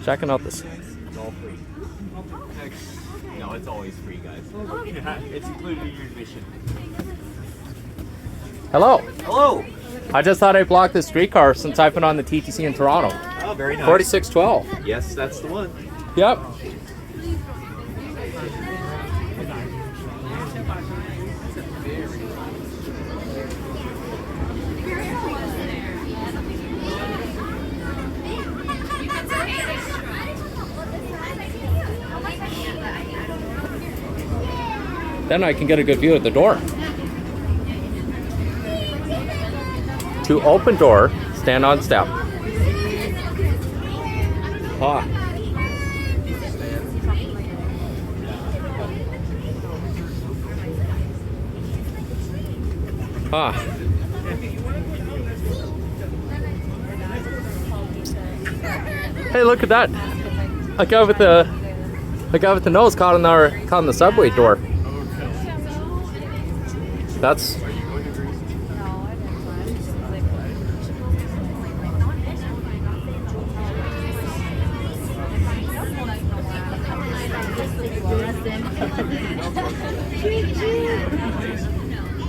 Checking out this. It's all free. No, it's always free, guys. It's included in your admission. Hello. Hello. I just thought I'd block this streetcar since I've been on the TTC in Toronto. Oh, very nice. 4612. Yes, that's the one. Yep. Then I can get a good view at the door. To open door, stand on step. Ah. Ah. Hey, look at that! A guy with the nose caught in the subway door. That's.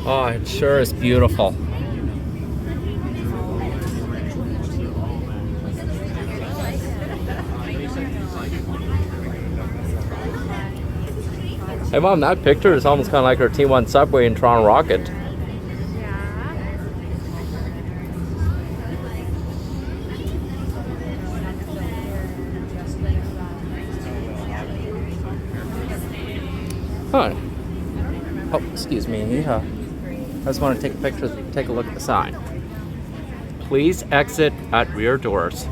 Oh, it sure is beautiful. Hey Mom, that picture is almost kind of like our T1 subway in Toronto Rocket. Huh. Oh, excuse me. I just want to take a picture, take a look at the sign. Please exit at rear doors.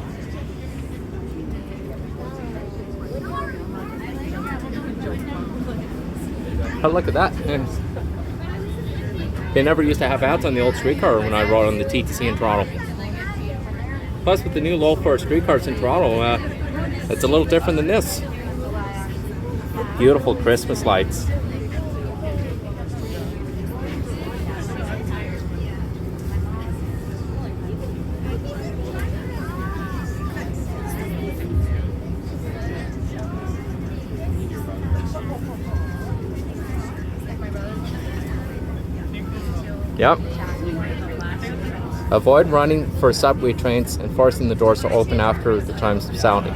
Oh, look at that. They never used to have ads on the old streetcar when I rode on the TTC in Toronto. Plus, with the new low-floor streetcars in Toronto, it's a little different than this. Beautiful Christmas lights. Yep. Avoid running for subway trains and forcing the doors to open after the chimes sounding.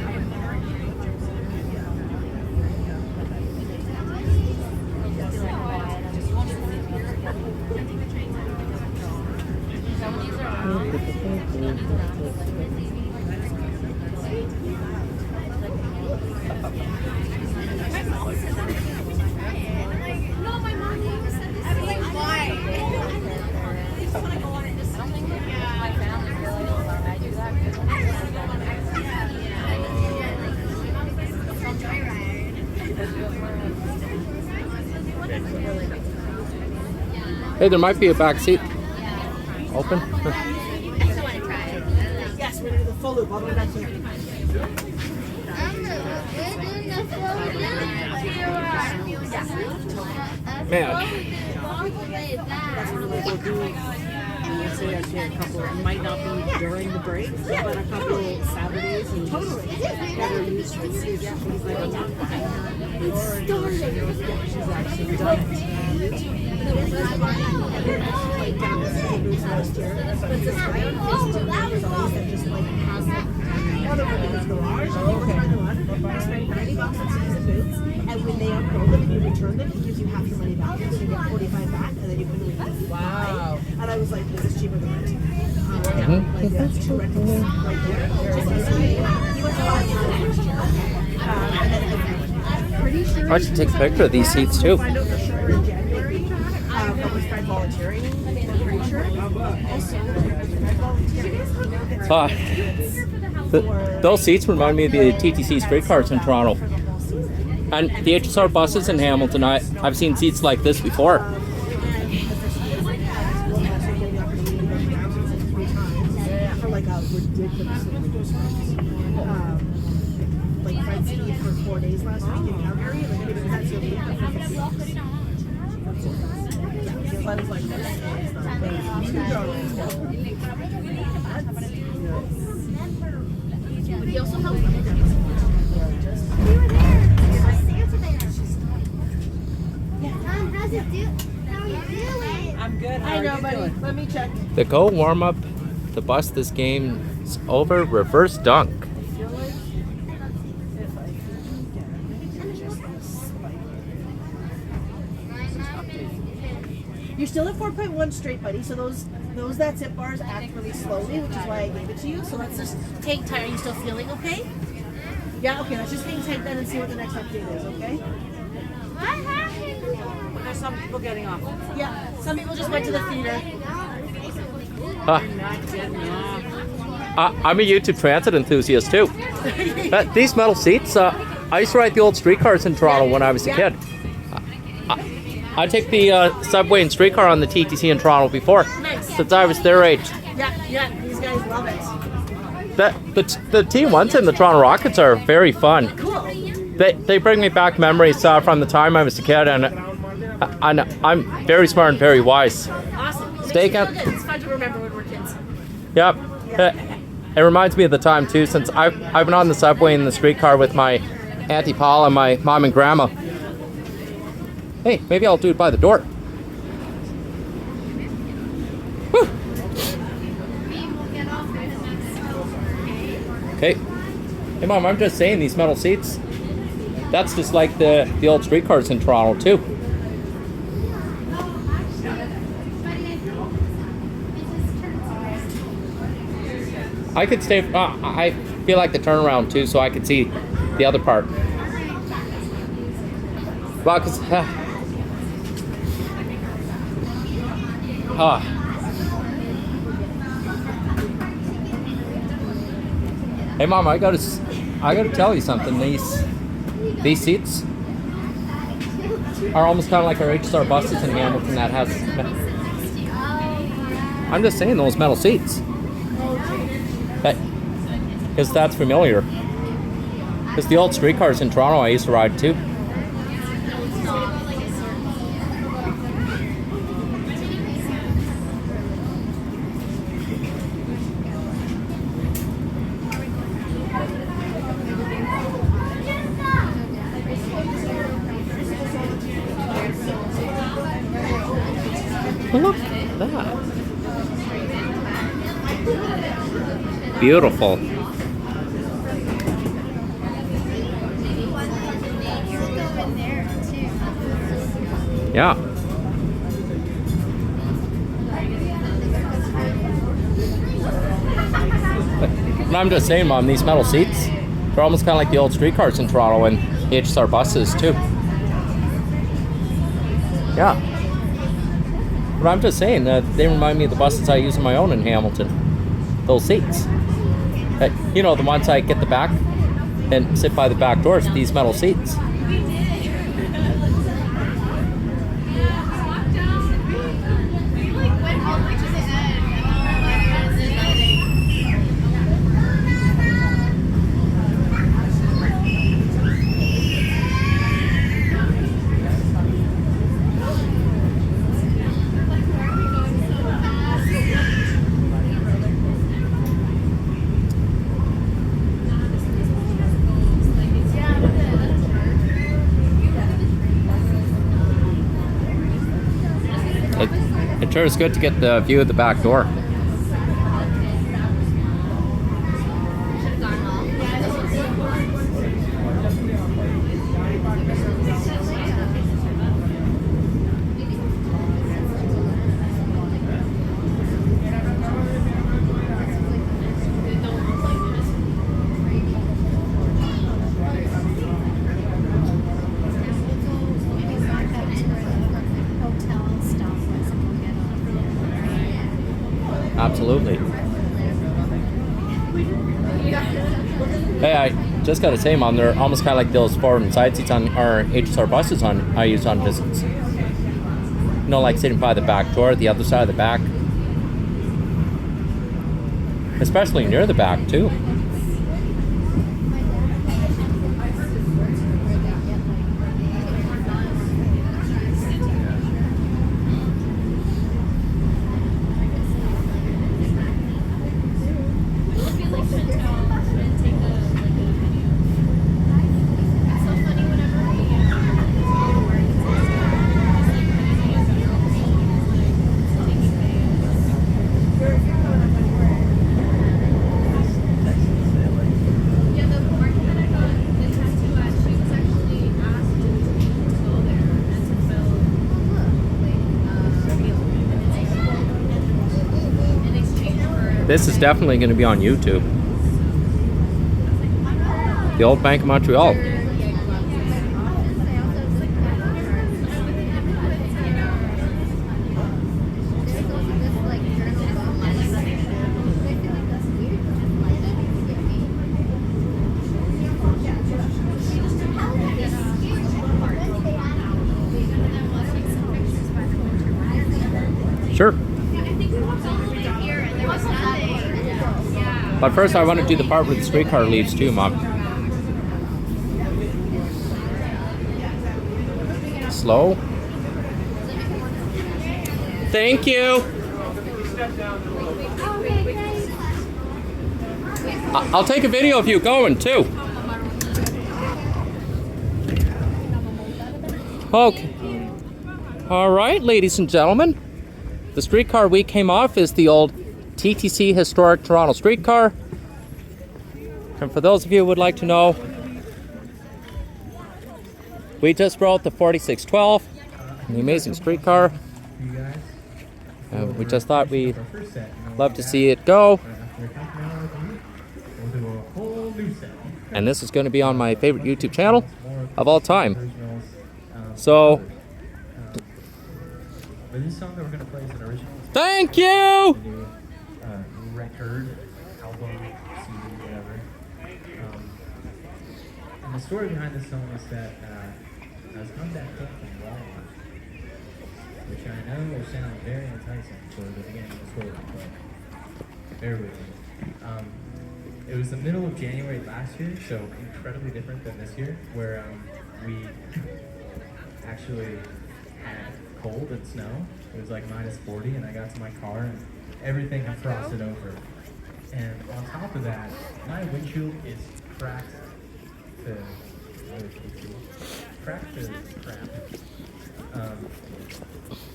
Hey, there might be a back seat. Open. Yes, we're gonna do the full loop all the way back here. Man. Say actually a couple, it might not be during the break, but a couple Saturdays and that are used to see if she's like, I'm not buying her. It's starting. She's actually done it. Like down the boots last year. But this right is always that just like has in his garage. Okay. Spend $90 on season boots, and when they upgrade them and you return them, he gives you half your money back. So you get $45 back, and then you put it in. Wow. And I was like, this is cheaper than rent. Like that's 2 rentals right there. He went to buy it next year. And then pretty sure I should take a picture of these seats too. Find out for sure in January. But we tried volunteering. I'm pretty sure. Those seats remind me of the TTC Streetcars in Toronto. And the HSR buses in Hamilton, I've seen seats like this before. For like a ridiculous like fried ski for 4 days last week in Calgary. Like I didn't have to I was like this. He also helped. I know, buddy. Let me check. The go warm up to bust this game's over. Reverse dunk. I feel like if I can just spike it. You're still at 4.1 straight, buddy. So those that zip bars act really slowly, which is why I gave it to you. So let's just hang tight. Are you still feeling okay? Yeah, okay. Let's just hang tight then and see what the next update is, okay? There's some people getting off. Yeah, some people just went to the theater. I'm a YouTube transit enthusiast too. These metal seats, I used to ride the old streetcars in Toronto when I was a kid. I take the subway and streetcar on the TTC in Toronto before, since I was their age. Yeah, these guys love it. The team ones and the Toronto Rockets are very fun. Cool. They bring me back memories from the time I was a kid, and I'm very smart and very wise. Awesome. Steak It's fun to remember when we're kids. Yep. It reminds me of the time too, since I've been on the subway and the streetcar with my Auntie Paul and my mom and grandma. Hey, maybe I'll do it by the door. Whew. Okay. Hey Mom, I'm just saying these metal seats, that's just like the old streetcars in Toronto too. I could stay, I feel like the turnaround too, so I could see the other part. Well, because, Hey Mom, I gotta tell you something. These seats are almost kind of like our HSR buses in Hamilton that has. I'm just saying those metal seats. Because that's familiar. Because the old streetcars in Toronto I used to ride too. Look at that. Beautiful. Yeah. But I'm just saying, Mom, these metal seats, they're almost kind of like the old streetcars in Toronto and the HSR buses too. Yeah. But I'm just saying that they remind me of the buses I use on my own in Hamilton. Those seats. You know, the ones I get the back and sit by the back doors, these metal seats. It sure is good to get the view of the back door. Absolutely. Hey, I just gotta say, Mom, they're almost kind of like those forward and side seats on our HSR buses I use on visits. You know, like sitting by the back door, the other side of the back. Especially near the back, too. This is definitely going to be on YouTube. The old Bank of Montreal. Sure. But first I want to do the part where the streetcar leaves too, Mom. Slow. Thank you. I'll take a video of you going too. Okay. All right, ladies and gentlemen. The streetcar we came off is the old TTC Historic Toronto Streetcar. And for those of you who would like to know, we just rode the 4612, the amazing streetcar. We just thought we'd love to see it go. And this is going to be on my favorite YouTube channel of all time. So, this song that we're going to play is an original. thank you! New record, album, CD, whatever. And the story behind this song is that I was coming back up from Walmart, which I know will sound very enticing for the beginning of the story, but bear with me. It was the middle of January last year, so incredibly different than this year, where we actually had cold and snow. It was like -40, and I got to my car and everything had frosted over. And on top of that, my windshield is cracked to crap.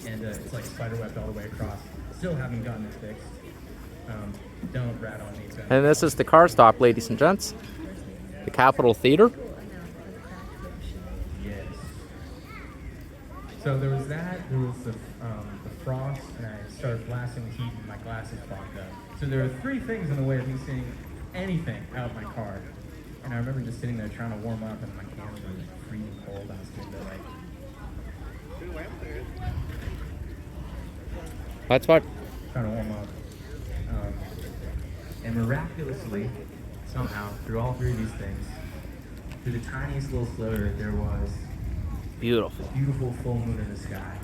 And it's like spiderwebbed all the way across. Still haven't gotten it fixed. Don't rat on me. And this is the car stop, ladies and gents. The Capitol Theater. Yes. So there was that, there was the frost, and I started blasting the heat and my glasses fogged up. So there were three things in the way of me seeing anything out of my car. And I remember just sitting there trying to warm up, and my camera was like freezing cold. I was doing the That's what. trying to warm up. And miraculously, somehow, through all three of these things, through the tiniest little sliver, there was Beautiful. a beautiful full moon in the sky.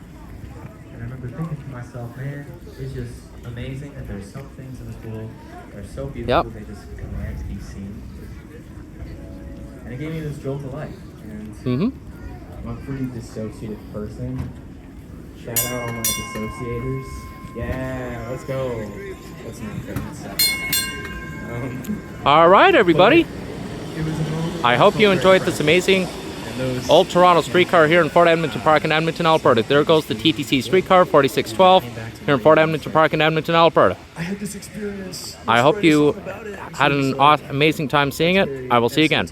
And I remember thinking to myself, man, it's just amazing that there's some things in this world that are so beautiful, they just command to be seen. And it gave me this jolt of life. And I'm a pretty dissociative person. Shout out all my dissociators. Yeah, let's go. That's my favorite stuff. All right, everybody. It was a moment I hope you enjoyed this amazing old Toronto streetcar here in Fort Edmonton Park in Edmonton, Alberta. There goes the TTC Streetcar 4612 here in Fort Edmonton Park in Edmonton, Alberta. I had this experience. I hope you had an amazing time seeing it. I will see you again.